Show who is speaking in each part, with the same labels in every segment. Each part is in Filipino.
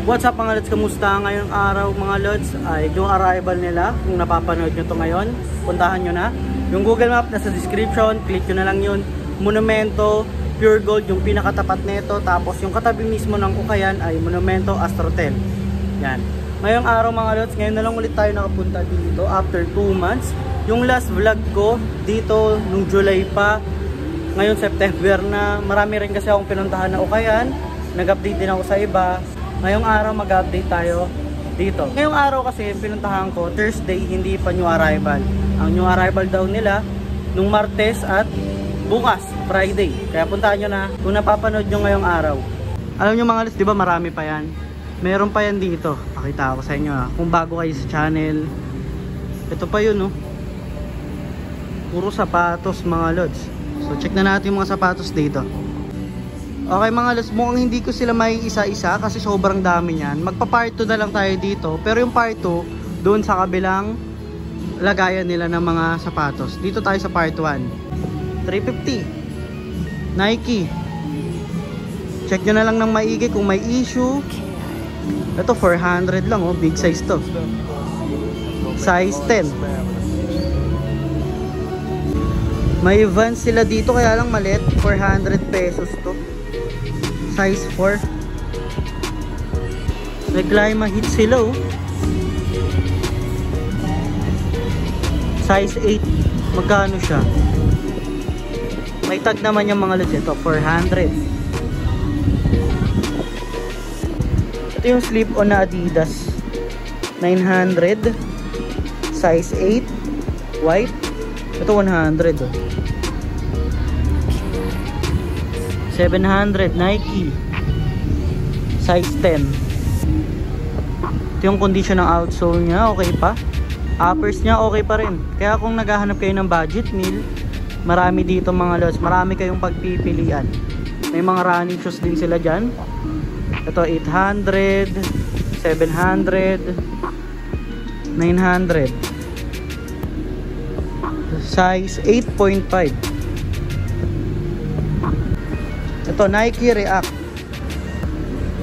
Speaker 1: What's up mga lods? Kamusta ngayong araw mga lods? Ay yung arrival nila, kung napapanood nyo to ngayon, puntahan nyo na. Yung Google Map nasa description, click nyo na lang yun. Monumento, Pure Gold yung pinakatapat nito. Tapos yung katabi mismo ng Ukayan ay Monumento Astrotel. Yan. Ngayong araw mga lods, ngayon na lang ulit tayo nakapunta dito after 2 months. Yung last vlog ko dito nung July pa, ngayon September na. Marami rin kasi akong pinuntahan na Ukayan. Nag-update din ako sa iba. Ngayong araw mag-update tayo dito. Ngayong araw kasi pinuntahan ko Thursday, hindi pa new arrival. Ang new arrival daw nila nung Martes at bukas Friday. Kaya puntahan nyo na kung napapanood nyo ngayong araw. Alam nyo mga lods, di ba marami pa yan? Meron pa yan dito. Pakita ko sa inyo kung bago kayo sa channel. Ito pa yun Puro sapatos mga lods. So check na natin yung mga sapatos dito. Okay mga lods, mukhang hindi ko sila may isa-isa kasi sobrang dami niyan. Magpa-part 2 na lang tayo dito. Pero yung part 2, doon sa kabilang lagayan nila ng mga sapatos. Dito tayo sa part 1. 350. Nike. Check nyo na lang ng maigi kung may issue. Ito 400 lang big size to. Size 10. May Vans sila dito kaya lang maliit. 400 pesos to. Size 4. May Clima Hit sila Size 8. Magkano siya? May tag naman yung mga lods. Ito 400. Ito yung slip-on na Adidas 900. Size 8. White. Ito 100 700 Nike size 10. Ito yung condition ng outsole nya, okay pa. Uppers nya okay pa rin. Kaya kung naghahanap kayo ng budget meal, marami dito mga lods. Marami kayong pagpipilian. May mga running shoes din sila dyan. Ito 800 700 900 size 8.5. Ito Nike React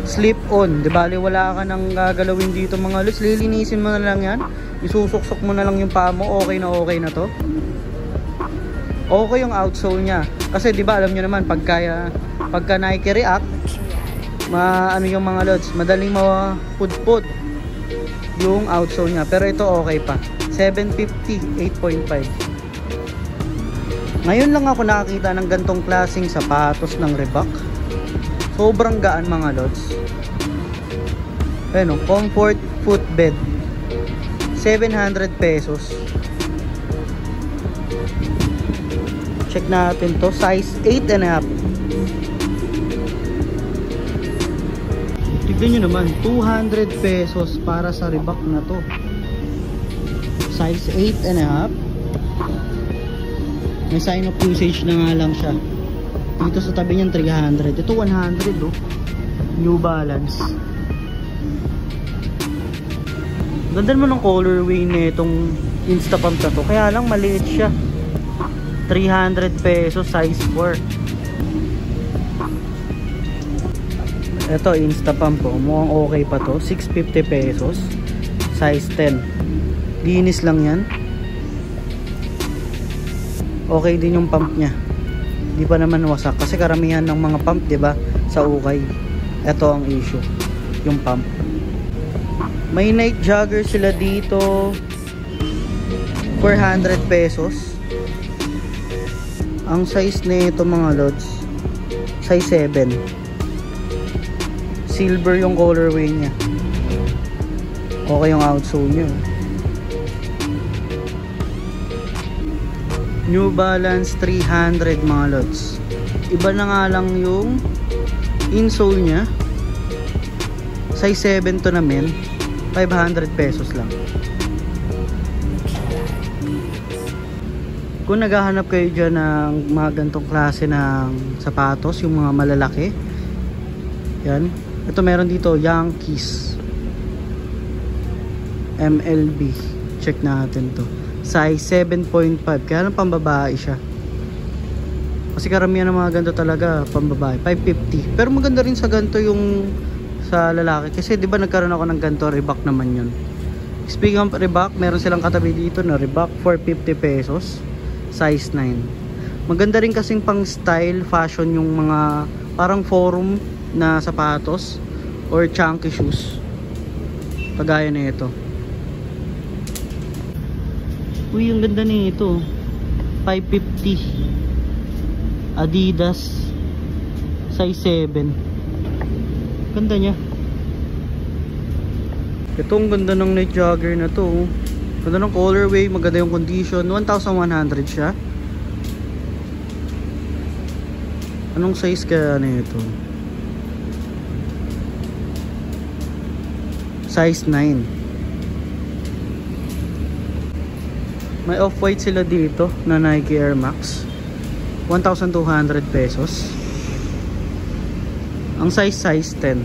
Speaker 1: slip-on. Di bali wala ka nang gagalawin dito mga lods. Lilinisin mo na lang yan. Isusuksok mo na lang yung paa mo. Okay na to. Okay yung outsole nya. Kasi di ba alam nyo naman pagka Nike React ano yung mga lods, madaling mapudpud yung outsole nya. Pero ito okay pa. 750 8.5. Ngayon lang ako nakakita ng gantong klaseng sapatos ng Reebok. Sobrang gaan mga lods. Ayun comfort footbed 700 pesos. Check natin to. Size 8.5. Tignan nyo naman 200 pesos para sa Reebok na to. Size 8.5. May sign of usage na nga lang siya. Dito sa tabi niyan 300. Ito 100 New Balance. Ganda mo ng colorway nitong Instapump na to. Kaya lang maliit siya. 300 pesos size 4. Ito Instapump mukhang okay pa to. 650 pesos size 10. Linis lang yan. Okay din yung pump niya. Di pa naman wasak kasi karamihan ng mga pump, 'di ba, sa ukay. Ito ang issue, yung pump. May night jogger sila dito. 400 pesos. Ang size nito mga lods, size 7. Silver yung colorway niya. Okay yung outsole niya. New Balance 300 mga lods. Iba na nga lang yung insole nya. Size 7 to naman. 500 pesos lang. Kung naghahanap kayo dyan ng mga gantong klase ng sapatos, yung mga malalaki, yan. Ito meron dito Yankees MLB. Check natin to. Size 7.5. Kaya lang pambabae siya. Kasi karamihan ng mga ganito talaga pambabae. 550. Pero maganda rin sa ganito yung sa lalaki. Kasi di ba nagkaroon ako ng ganito, Reebok naman yun. Speaking of Reebok, meron silang katabi dito na Reebok for 50 pesos. Size 9. Maganda rin kasing pang style, fashion yung mga parang forum na sapatos or chunky shoes. Kagaya na ito. Uy, ang ganda nito. 550. Adidas. Size 7. Ganda niya. Ito ang ganda ng night jogger na to. Ganda ng colorway, maganda yung condition. 1,100 siya. Anong size kaya na ito? Size 9. May off-white sila dito na Nike Air Max. 1,200 pesos. Ang size 10.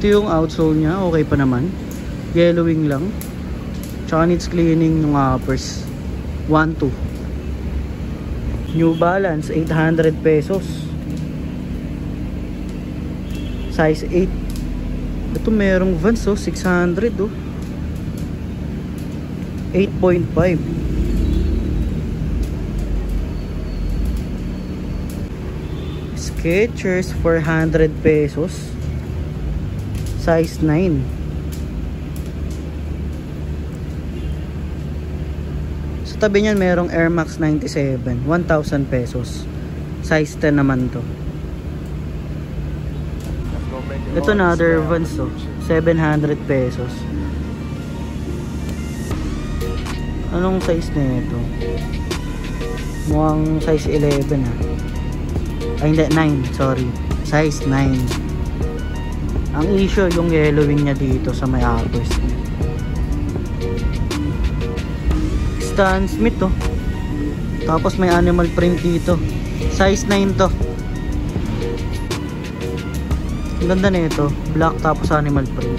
Speaker 1: Ito yung outsole niya, okay pa naman. Yellowing lang. Tsaka needs cleaning yung uppers. 1,2. New Balance 800 pesos. Size 8. Ito merong Vans 600 oh. 8.5. Skechers 400 pesos. Size 9. Sa tabi niyan merong Air Max 97, 1,000 pesos. Size 10 naman to. Ito another Vans 700 pesos. Anong size na ito? Mukhang size 11 ah. Ay hindi, 9, sorry. Size 9. Ang issue yung yellowing niya dito sa may uppers niya. Stan Smith to. Tapos may animal print dito. Size 9 to. Ang ganda na ito. Black tapos animal print.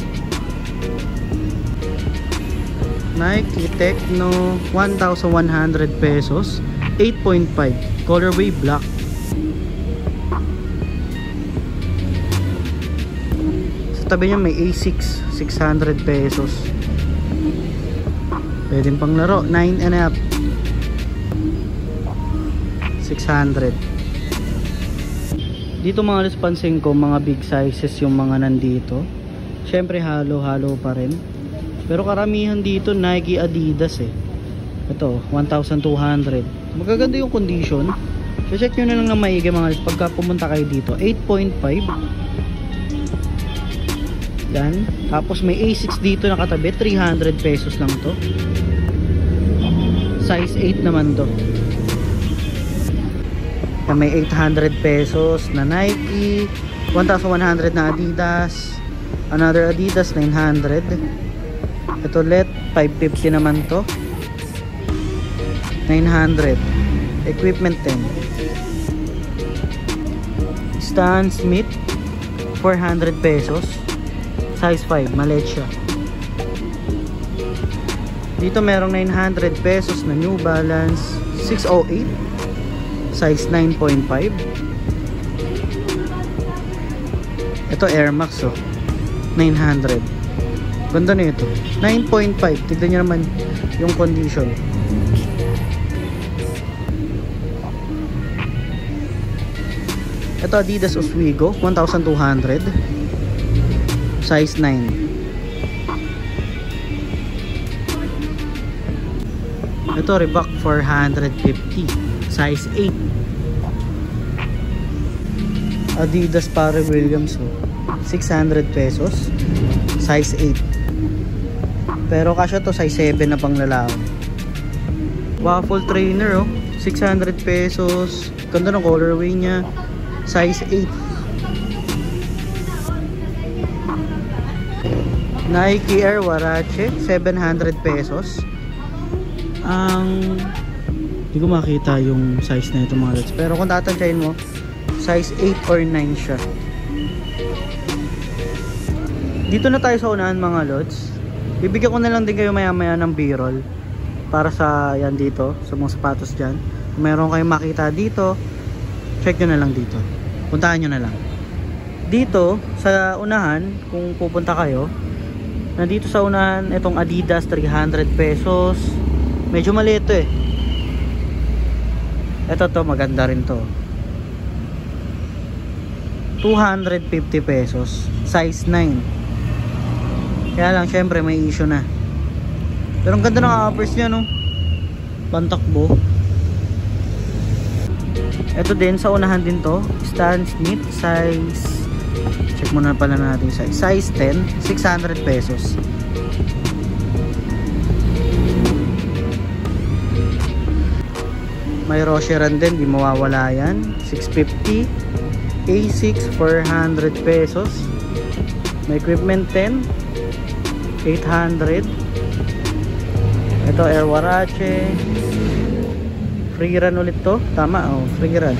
Speaker 1: Nike Techno 1,100 pesos. 8.5. Colorway black. Tabi niya may A6 600 pesos. Pwede pang laro 9 and up 600. Dito mga lespansin ko mga big sizes yung mga nandito. Syempre halo pa rin. Pero karamihan dito Nike, Adidas eh. Ito 1,200. Magaganda yung condition. So check nyo na lang na maigi mga pagka pumunta kayo dito. 8.5. Yan. Tapos may A6 dito nakatabi, 300 pesos lang to. Size 8 naman to. Yan, may 800 pesos na Nike, 1,100 na Adidas, another Adidas 900. Ito let 550 naman to. 900. Equipment 10. Stan Smith 400 pesos. Size 5, maliit siya. Dito merong 900 pesos na New Balance 608. Size 9.5. Ito Air Max 900. Ganda na ito. 9.5. Tignan nyo naman yung condition. Ito Adidas Oswego 1,200. Size 9. Ito Reebok 450. Size 8. Adidas Pharrell Williams 600 pesos. Size 8. Pero kasya to size 7 na pang lalaki. Waffle trainer 600 pesos. Ganda ng colorway niya. Size 8. Nike Air Warache 700 pesos. Hindi ko makita yung size na ito mga lods, pero kung tatantyahin mo size 8 or 9 siya. Dito na tayo sa unahan mga lods. Bibigyan ko na lang din kayo maya maya ng b-roll para sa yan dito, sa mga sapatos dyan. Kung meron kayong makita dito, check nyo na lang dito, puntahan nyo na lang. Dito sa unahan, kung pupunta kayo, nandito sa unahan itong Adidas 300 pesos. Medyo maliit to eh. Ito to, maganda rin to. 250 pesos, size 9. Kaya lang syempre may issue na. Pero ang ganda ng uppers niya, no? Pantakbo. Ito din sa unahan din to, Stan Smith, size, check muna pala natin size 10, 600 pesos. May Rocheran din, di mawawala yan, 650. A6 400 pesos. May Equipment 10 800. Ito Air Warache, free run ulit to, tama, oh, free run,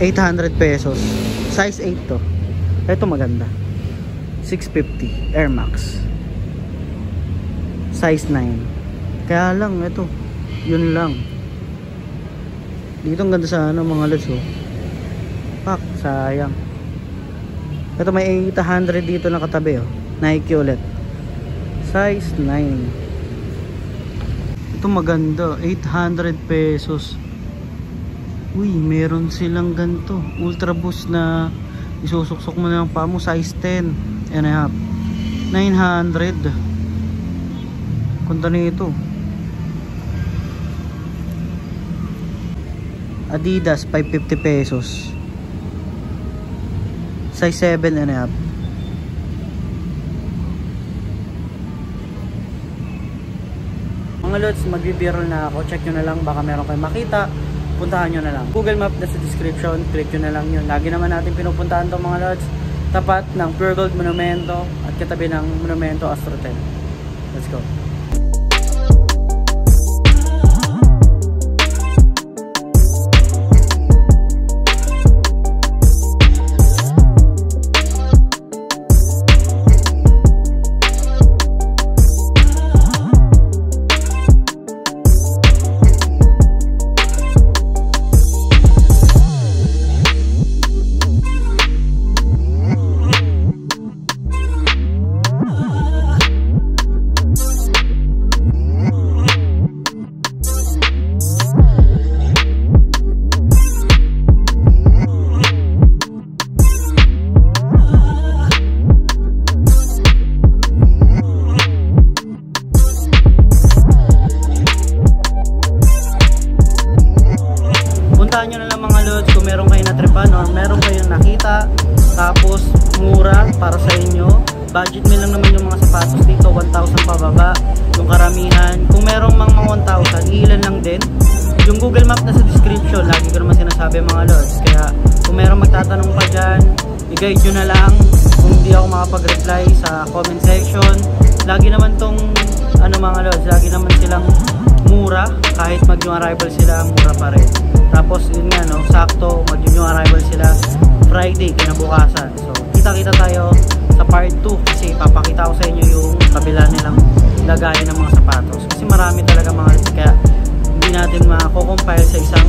Speaker 1: 800 pesos, size 8 to. Ito maganda, 650 Air Max, size 9. Kaya lang ito, yun lang. Dito ang ganda sa ano mga lods, oh. Pak, sayang. Ito may 800 dito nakatabi, oh. Nike ulit, size 9. Ito maganda, 800 pesos. Uy, meron silang ganito, Ultra Boost na isusuksok mo na ng paa mo, size 10 and a half, 900. Kunta nito. Adidas 550 pesos, size 7 and a half. Mga lods, magbibiro na ako. Check nyo na lang, baka meron kayong makita. Puntahan nyo na lang. Google Map na sa description, click nyo na lang yun. Lagi naman natin pinupuntahan itong mga lods. Tapat ng Pure Gold Monumento at katabi ng Monumento Astrotel. Let's go. Puntahan nyo na lang mga lods kung meron kayong natripan or meron kayong nakita tapos mura para sa inyo. Budget meal lang naman yung mga sapatos dito, 1,000 pababa yung karamihan. Kung merong mga 1,000, ilan lang din. Yung Google Map na sa description, lagi ko naman sinasabi mga lods. Kaya kung merong magtatanong pa dyan, i-guide nyo na lang. Kung hindi ako makapag-reply sa comment section, lagi naman tong ano mga lods, lagi naman silang mura. Kahit mag-new arrival sila, mura pa rin. Tapos yun nga, no, sakto mag-new arrival sila Friday, kinabukasan. So kita-kita tayo sa part 2 kasi papakita ko sa inyo yung kabila nilang lagayan ng mga sapatos. Kasi marami talaga mga lods, kaya hindi natin mako-compile sa isang